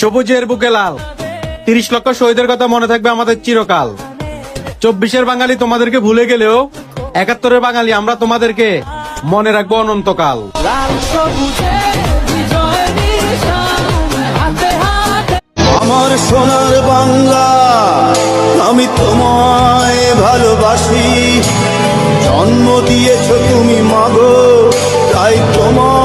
সবুজের বুকে লাল, ৩০ লক্ষ শহীদের কথা মনে থাকবে আমাদের চিরকাল। ২৪-এর বাঙালি তোমাদেরকে ভুলে গেলেও ৭১-এর বাঙালি আমরা তোমাদেরকে মনে রাখবো অনন্তকাল। আমার সোনার বাংলা, আমি তোমায় ভালোবাসি। জন্ম দিয়েছ তুমি মাগো, তাই তোমার